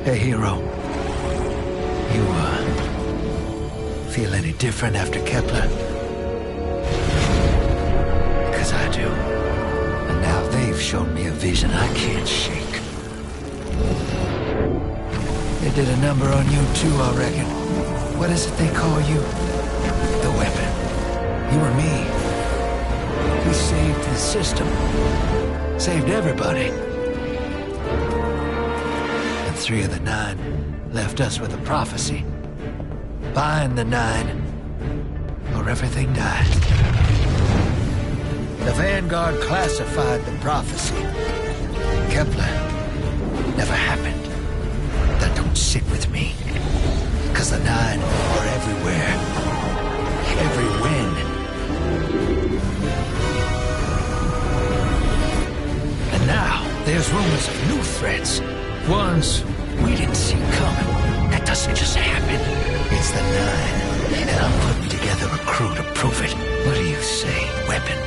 Hey, hero. You, feel any different after Kepler? Because I do. And now they've shown me a vision I can't shake. They did a number on you too, I reckon. What is it they call you? The weapon. You and me. We saved the system. Saved everybody. And 3 of the 9 left us with a prophecy. Bind the 9, or everything dies. The Vanguard classified the prophecy. Kepler never happened. That don't sit with me. 'Cause the 9 are everywhere. Every when. And now, there's rumors of new threats. Ones we didn't see coming. That doesn't just happen. It's the 9, and I'm putting together a crew to prove it. What do you say, weapon?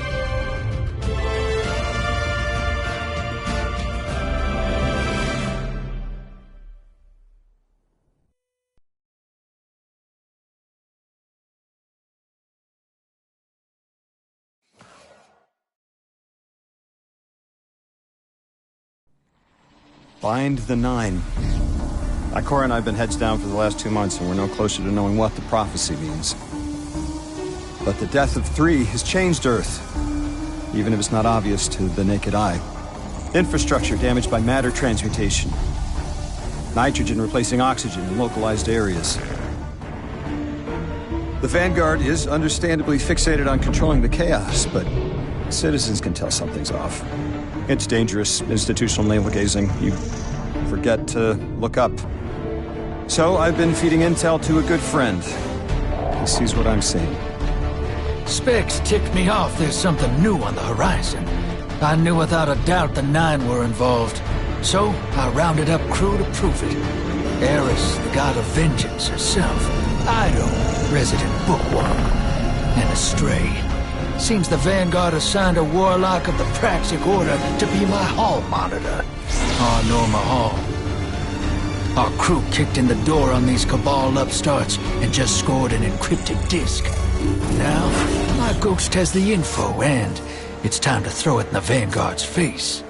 Bind the 9. Ikora and I have been heads down for the last 2 months, and we're no closer to knowing what the prophecy means. But the death of 3 has changed Earth, even if it's not obvious to the naked eye. Infrastructure damaged by matter transmutation. Nitrogen replacing oxygen in localized areas. The Vanguard is understandably fixated on controlling the chaos, but citizens can tell something's off. It's dangerous, institutional navel-gazing. You forget to look up. So I've been feeding intel to a good friend. He sees what I'm seeing. Specs ticked me off there's something new on the horizon. I knew without a doubt the 9 were involved. So I rounded up crew to prove it. Eris, the god of vengeance herself. Ido, resident bookworm. And Astray. Seems the Vanguard assigned a warlock of the Praxic Order to be my hall monitor. Oh, Norma Hall. Our crew kicked in the door on these Cabal upstarts and just scored an encrypted disk. Now, my ghost has the info, and it's time to throw it in the Vanguard's face.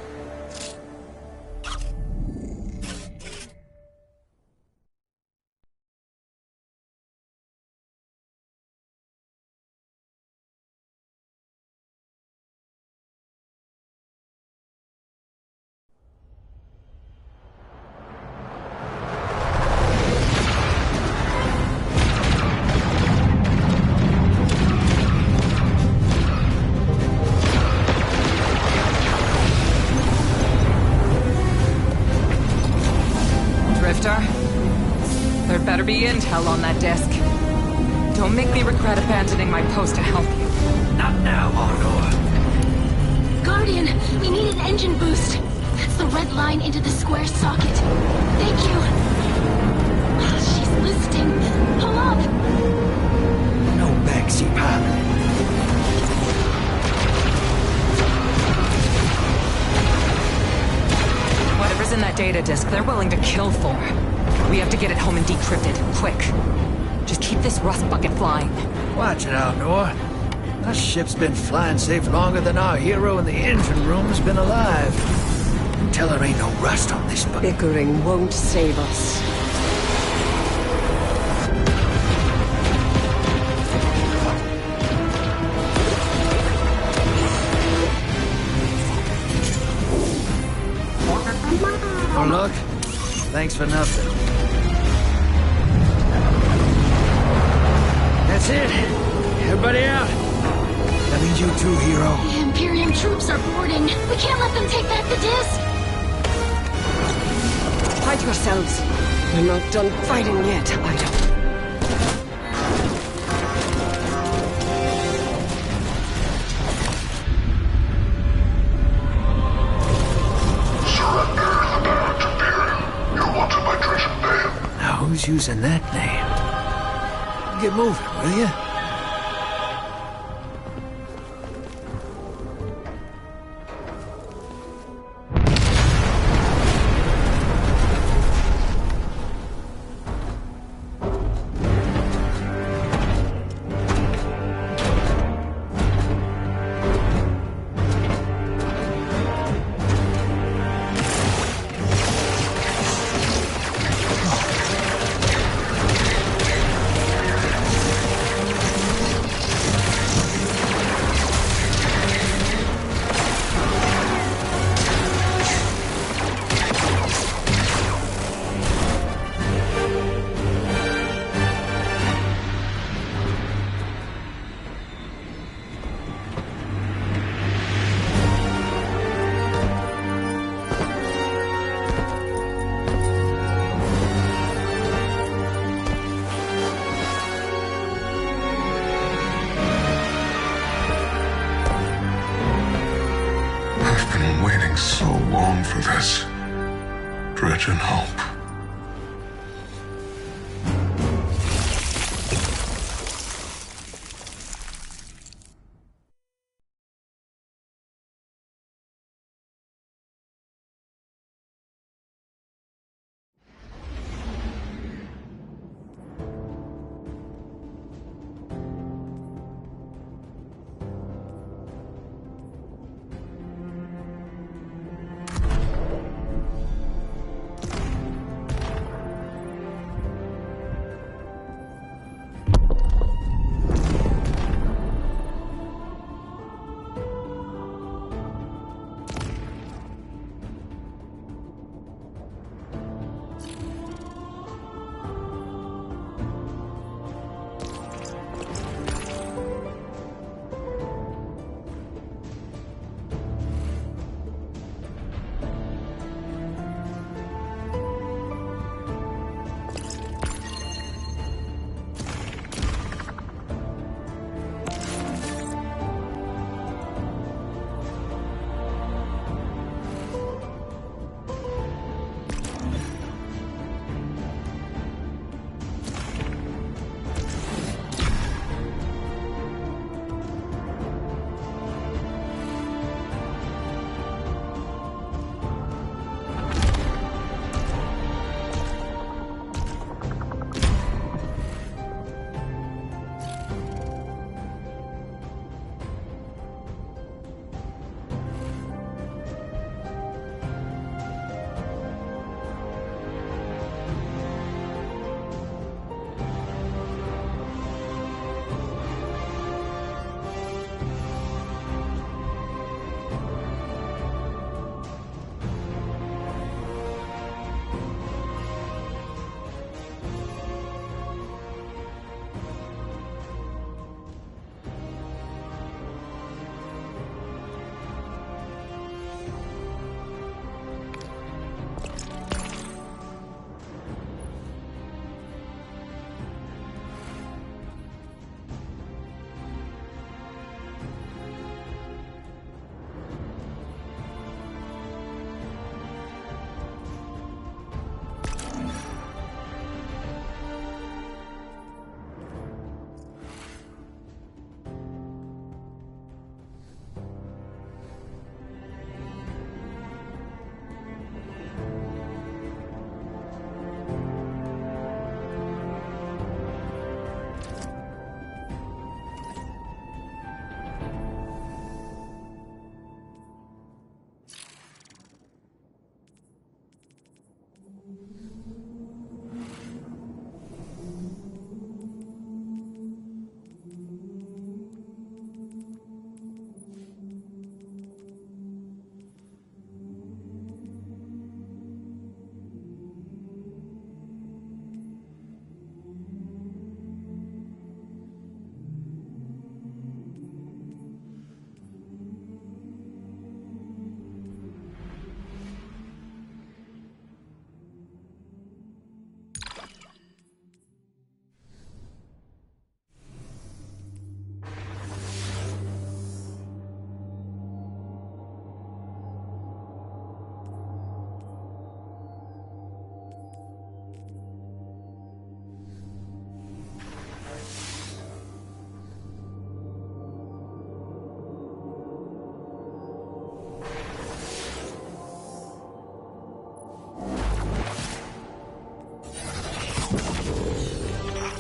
There better be intel on that desk. Don't make me regret abandoning my post to help you. Not now, Honor. Guardian, we need an engine boost. That's the red line into the square socket. Thank you. She's listening. Pull up. No backseat pilot. Whatever's in that data disk, they're willing to kill for. We have to get it home and decrypted, quick. Just keep this rust bucket flying. Watch it out, Nor. Our ship's been flying safe longer than our hero in the engine room's been alive. Tell her ain't no rust on this bucket. Bickering won't save us. Oh, look. Thanks for nothing. That's it. Everybody out. That means you too, hero. The Imperium troops are boarding. We can't let them take back the disc. Hide yourselves. We're not done fighting yet, Ido. Who's using that name? Get moving, will you? been waiting so long for this. Dread and hope.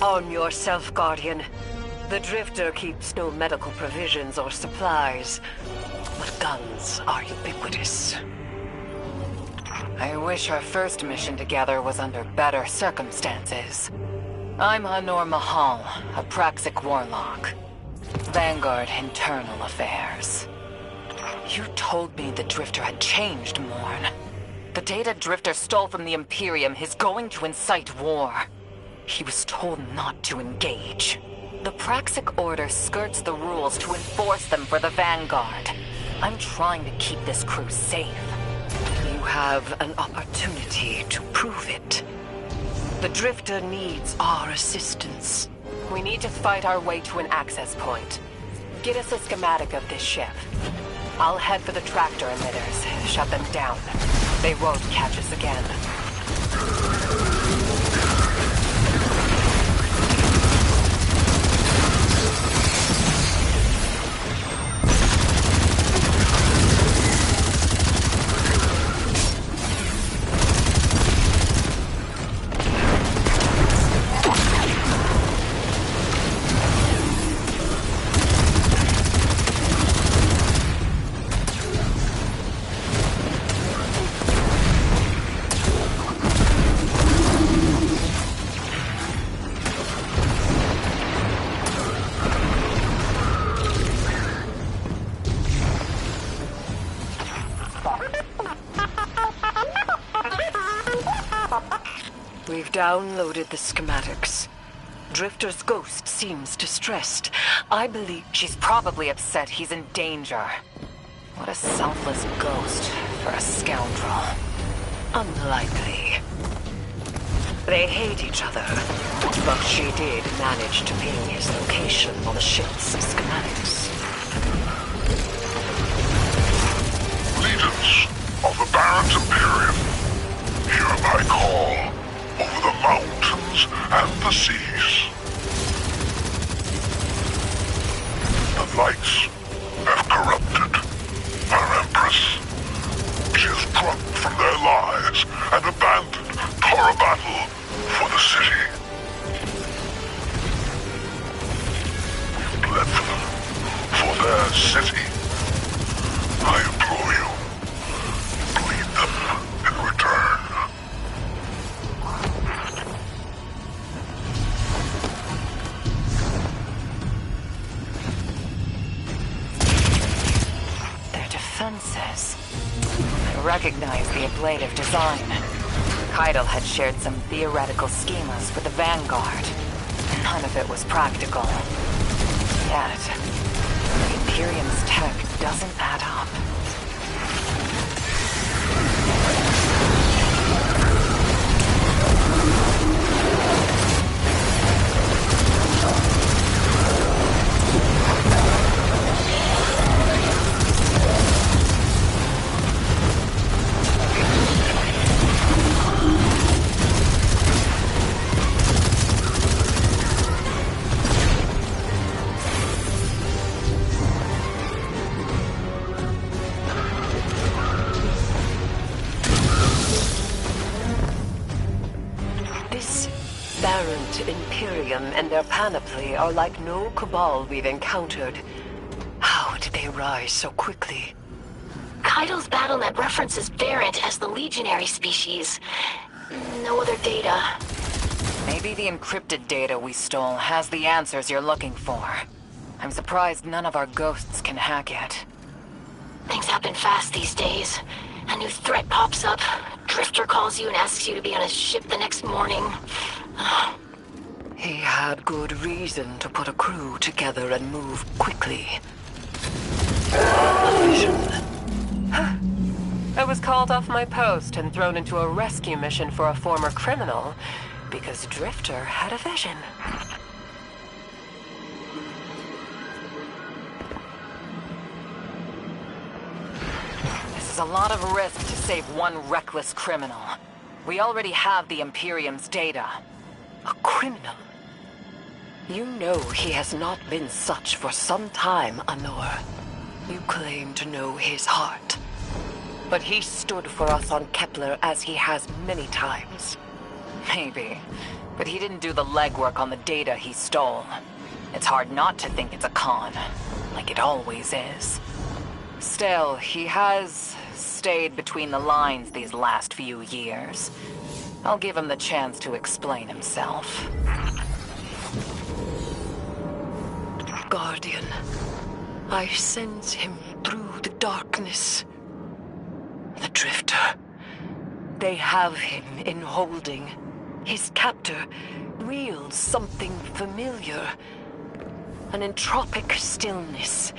Arm yourself, Guardian. The Drifter keeps no medical provisions or supplies, but guns are ubiquitous. I wish our first mission together was under better circumstances. I'm Hanor Mahal, a Praxic warlock. Vanguard Internal Affairs. You told me the Drifter had changed, Morn. The data Drifter stole from the Imperium is going to incite war. He was told not to engage. The Praxic Order skirts the rules to enforce them for the Vanguard. I'm trying to keep this crew safe. You have an opportunity to prove it. The Drifter needs our assistance. We need to fight our way to an access point. Get us a schematic of this ship. I'll head for the tractor emitters, shut them down. They won't catch us again. We've downloaded the schematics. Drifter's ghost seems distressed. I believe she's probably upset he's in danger. What a selfless ghost for a scoundrel. Unlikely. They hate each other, but she did manage to ping his location on the ship's schematics. Leaders of the Baron's Imperium, hear my call over the mountains and the seas. The lights have corrupted our Empress. She has drunk from their lives and abandoned for a battle for the city. We've bled for them, for their city. I implore you, bleed them in return. Their defenses. I recognize the ablative design. Keitel had shared some theoretical schemas with the Vanguard. None of it was practical. Yet, the Imperium's tech doesn't add up. Imperium and their panoply are like no Cabal we've encountered. How did they rise so quickly? Keitel's BattleNet references Variant as the legionary species. No other data. Maybe the encrypted data we stole has the answers you're looking for. I'm surprised none of our ghosts can hack it. Things happen fast these days. A new threat pops up. Drifter calls you and asks you to be on his ship the next morning. He had good reason to put a crew together and move quickly. A vision. I was called off my post and thrown into a rescue mission for a former criminal because Drifter had a vision. This is a lot of risk to save one reckless criminal. We already have the Imperium's data. A criminal? You know he has not been such for some time, Anor. You claim to know his heart. But he stood for us on Kepler as he has many times. Maybe, but he didn't do the legwork on the data he stole. It's hard not to think it's a con, like it always is. Still, he has stayed between the lines these last few years. I'll give him the chance to explain himself. Guardian, I sense him through the darkness. The Drifter. They have him in holding. His captor wields something familiar. An entropic stillness.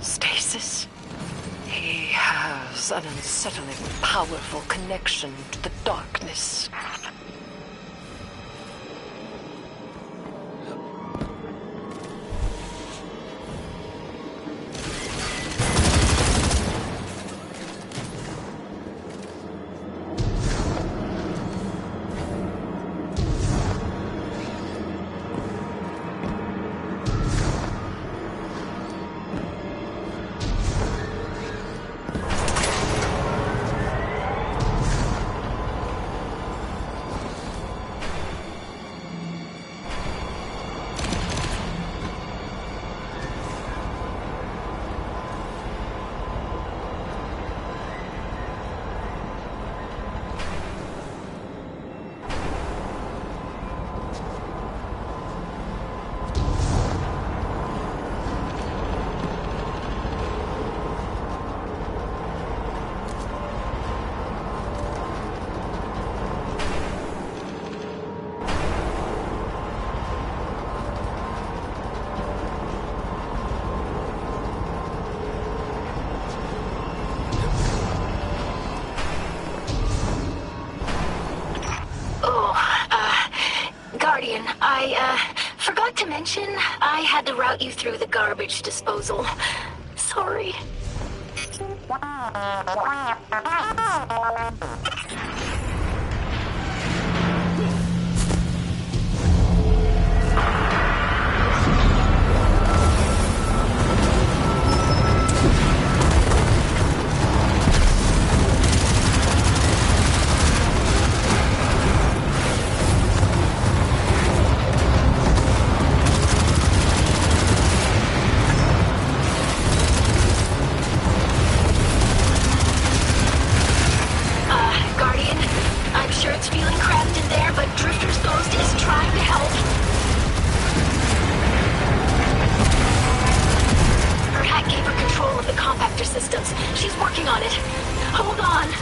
Stasis? He has an unsettling, powerful connection to the darkness. dimension, I had to route you through the garbage disposal. Sorry. Guardian, I'm sure it's feeling cramped in there, but Drifter's Ghost is trying to help. Her hack gave her control of the compactor systems. She's working on it. Hold on.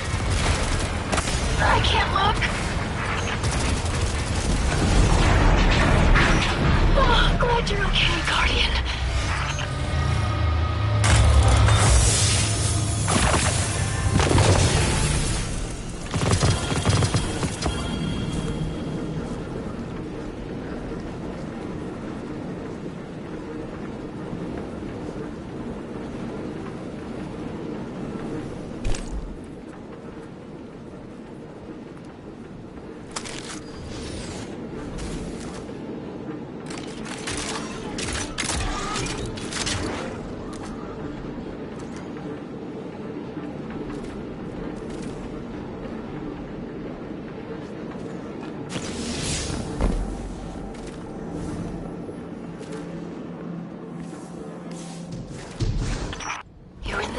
I can't look. Oh, glad you're okay, Guardian.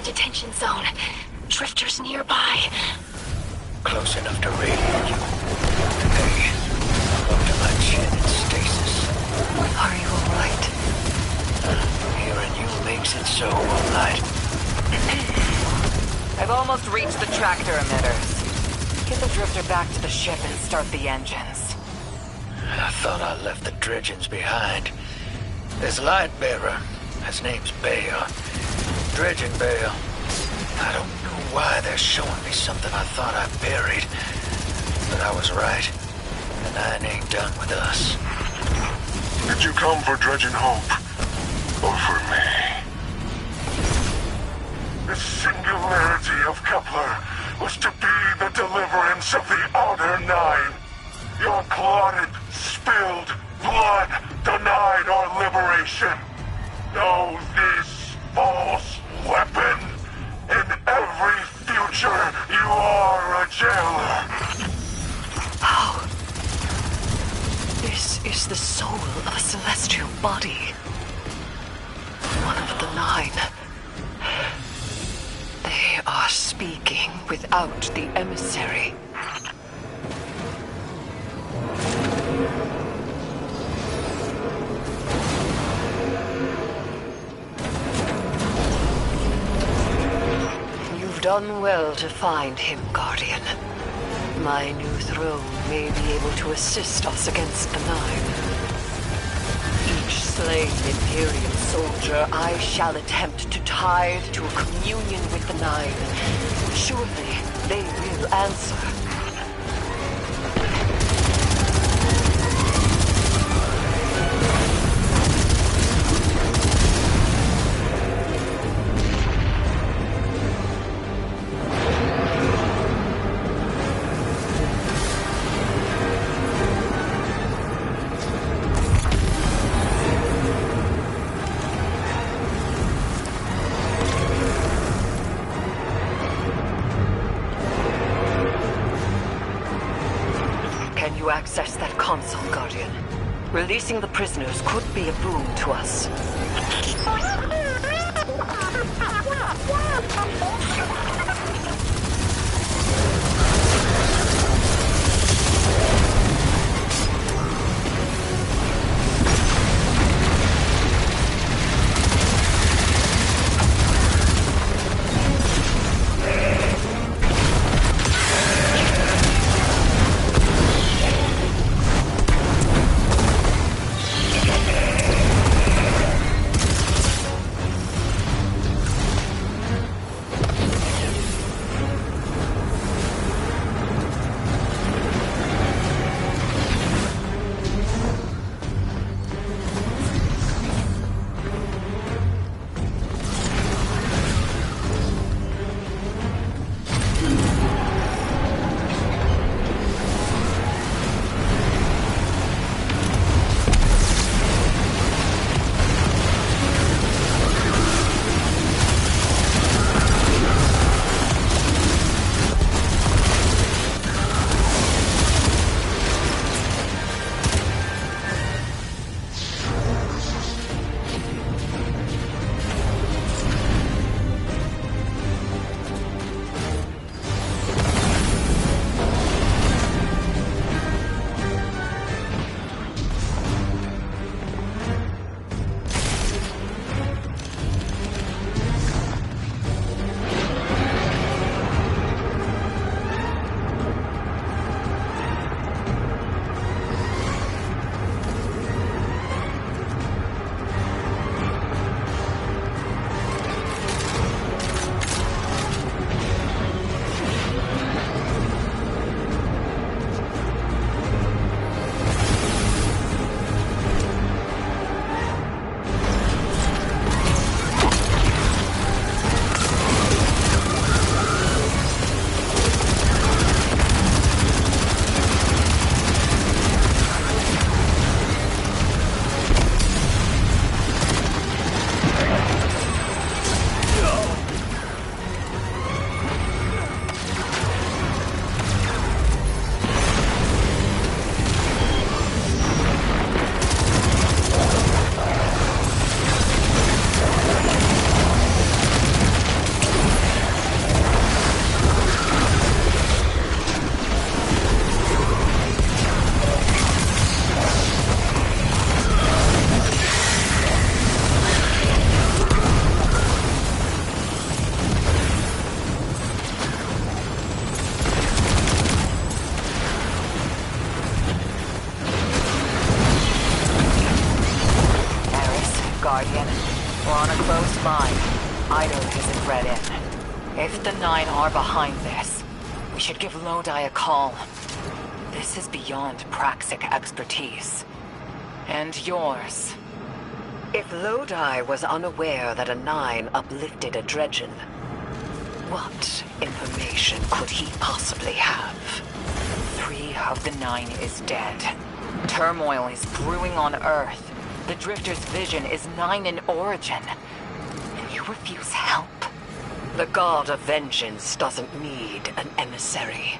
Detention zone. Drifters nearby. Close enough to radiate you. Hey, up to my chin in stasis. Are you alright? Hearing you makes it so, alright. I've almost reached the tractor emitters. Get the drifter back to the ship and start the engines. I thought I left the dredgings behind. This light bearer, his name's Bale. Dredging Bale. I don't know why they're showing me something I thought I buried. But I was right. The Nine ain't done with us. Did you come for Dredging Hope? Or for me? The singularity of Kepler was to be the deliverance of the Outer Nine. Your clotted, spilled blood denied our liberation. Know this false weapon. In every future, you are a jailer. How? This is the soul of a celestial body. One of the Nine. They are speaking without the emissary. Done well to find him, Guardian. My new throne may be able to assist us against the Nine. Each slain Imperial soldier I shall attempt to tithe to a communion with the Nine. Surely they will answer. Access that console, Guardian. Releasing the prisoners could be a boon to us. line, Eido isn't read in. If the Nine are behind this, we should give Lodi a call. This is beyond Praxic expertise. And yours. If Lodi was unaware that a Nine uplifted a Dredgen, what information could he possibly have? 3 of the 9 is dead. Turmoil is brewing on Earth. The Drifter's vision is 9 in origin. And you refuse help? The God of Vengeance doesn't need an emissary.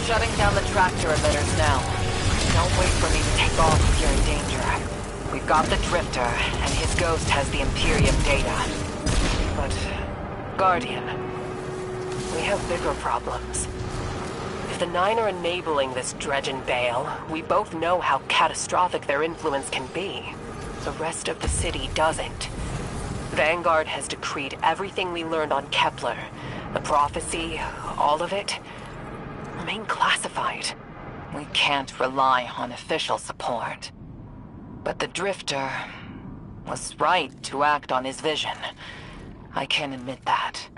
Shutting down the tractor emitters now. Don't wait for me to take off if you're in danger. We've got the Drifter, and his ghost has the Imperium data. But, Guardian, we have bigger problems. If the Nine are enabling this Dredgen Bale, we both know how catastrophic their influence can be. The rest of the city doesn't. Vanguard has decreed everything we learned on Kepler, the prophecy, all of it, remain classified. We can't rely on official support. But the Drifter was right to act on his vision. I can admit that.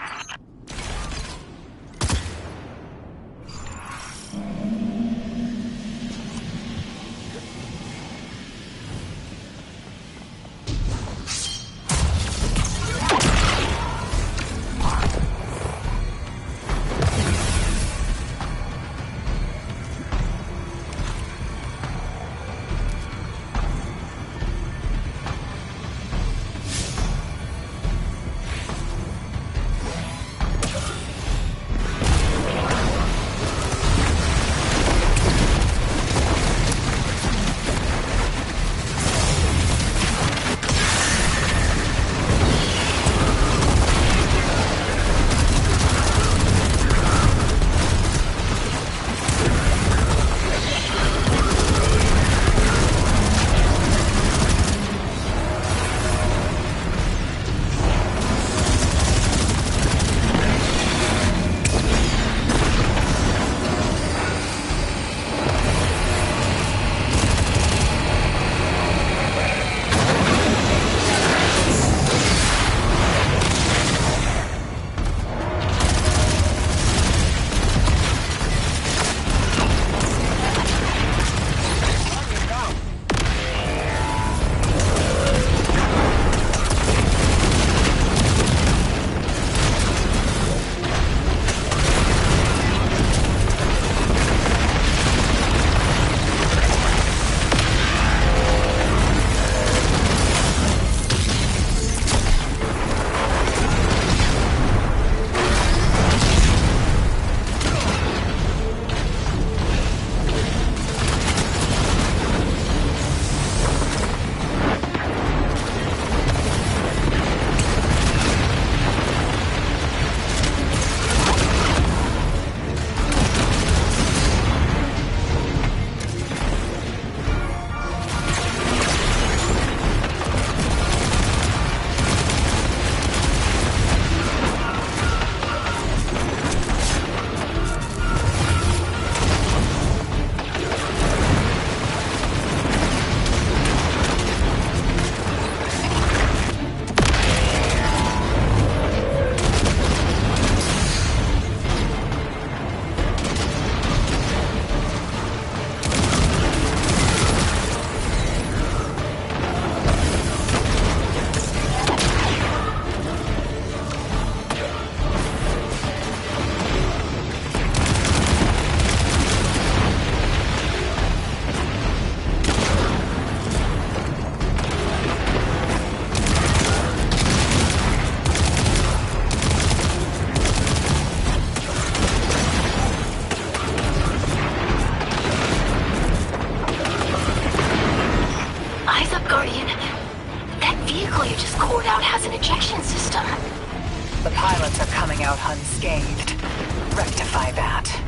has an ejection system. The pilots are coming out unscathed. Rectify that.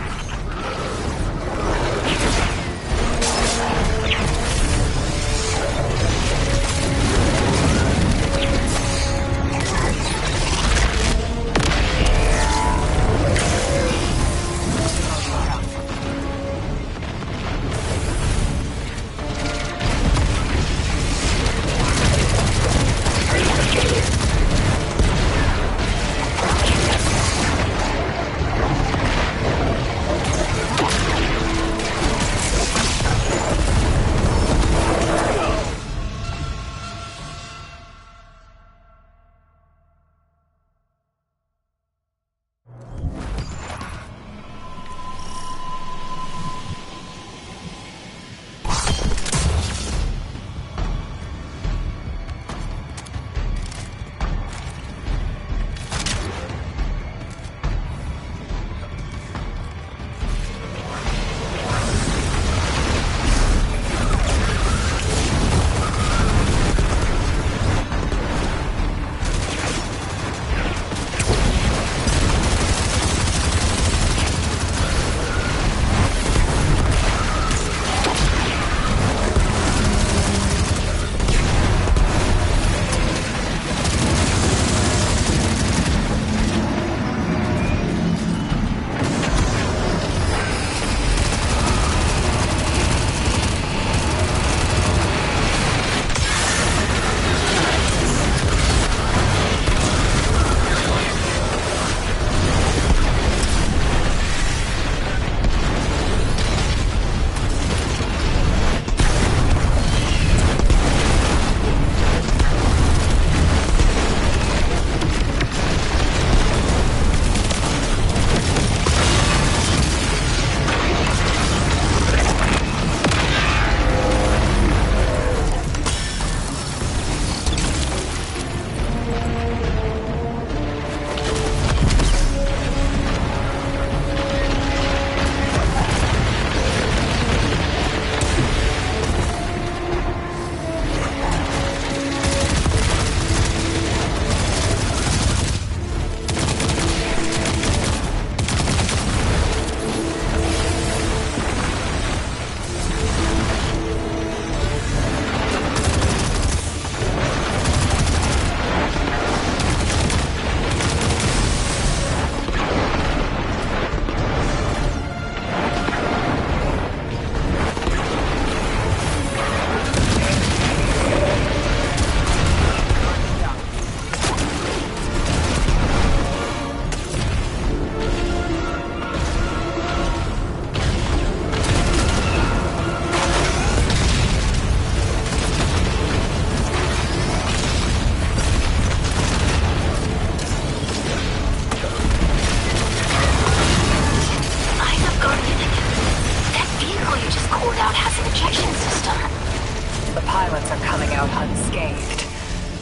pilots are coming out unscathed.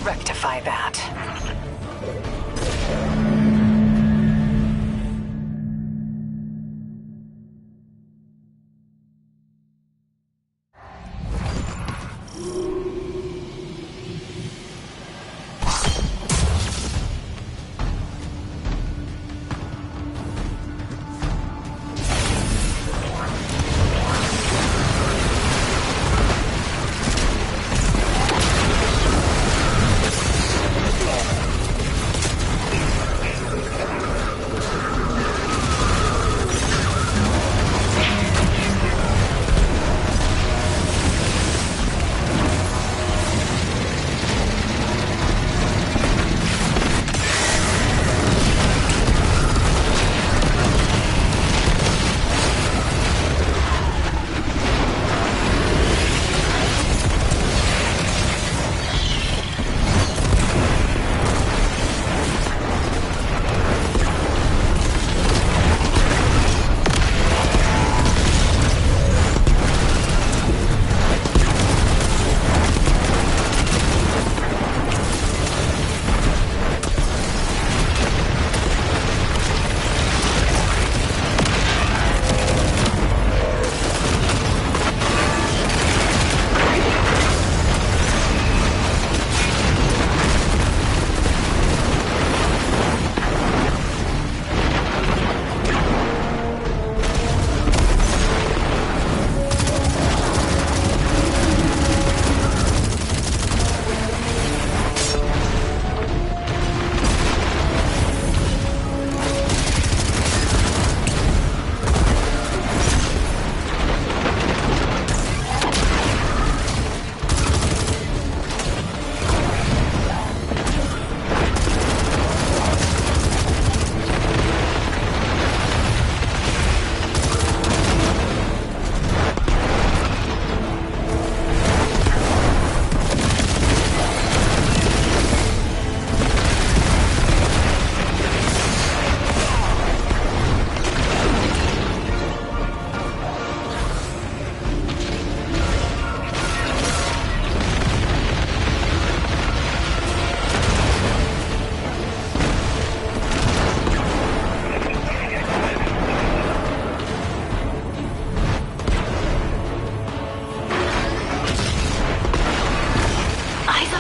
Rectify that.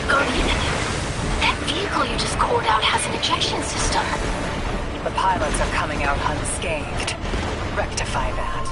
Guardian, that vehicle you just called out has an ejection system. The pilots are coming out unscathed. Rectify that.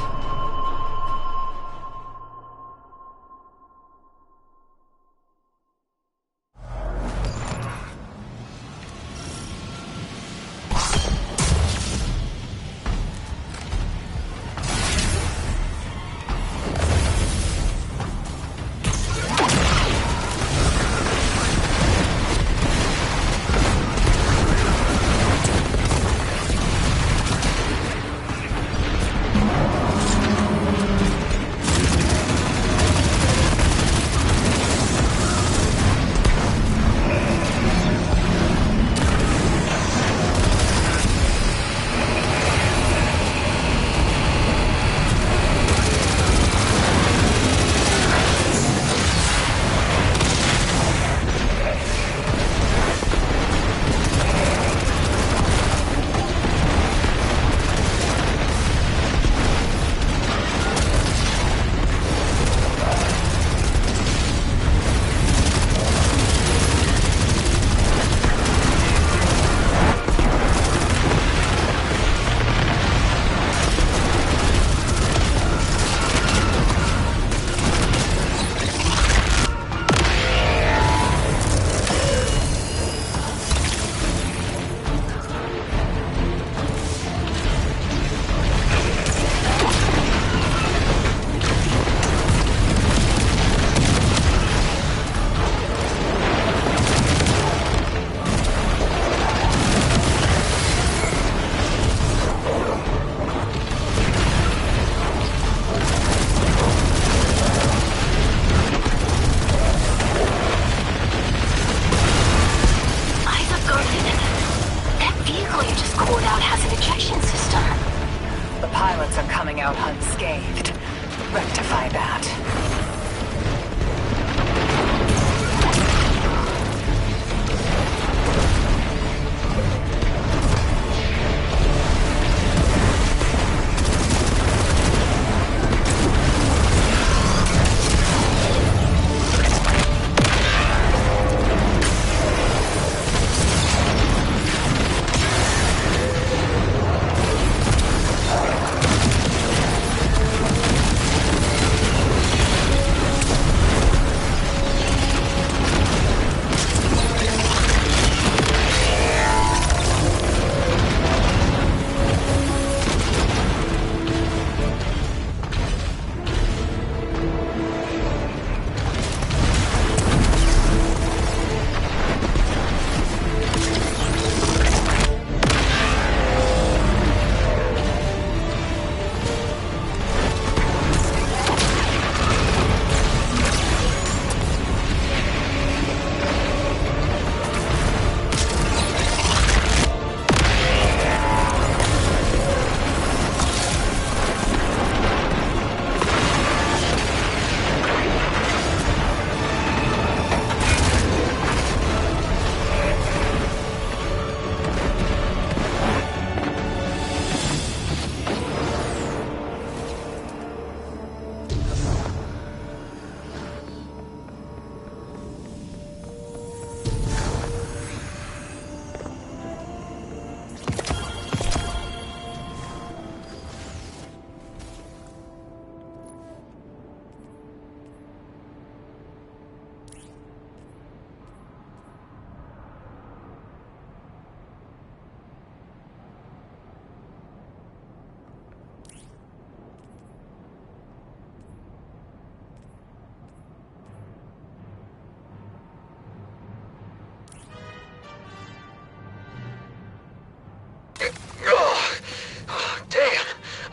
Out unscathed. Rectify that.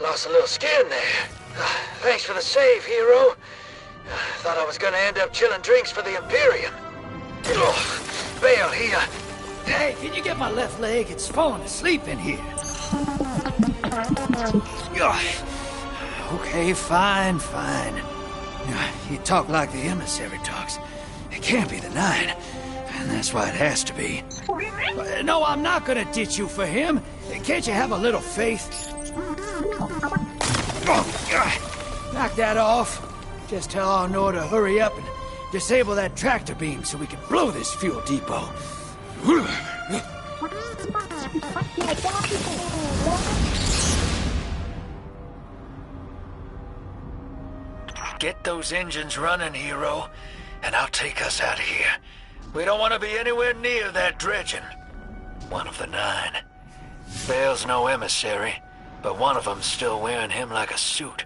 Lost a little skin there. Thanks for the save, hero. Thought I was gonna end up chilling drinks for the Imperium. Bale, Hey, can you get my left leg? It's falling asleep in here. Okay, fine. You talk like the emissary talks. It can't be the Nine. And that's why it has to be. No, I'm not gonna ditch you for him. Can't you have a little faith? Knock that off. Just tell Arnor to hurry up and disable that tractor beam so we can blow this fuel depot. Get those engines running, Hero, and I'll take us out of here. We don't want to be anywhere near that dredging. One of the 9. Bale's no emissary, but one of them's still wearing him like a suit.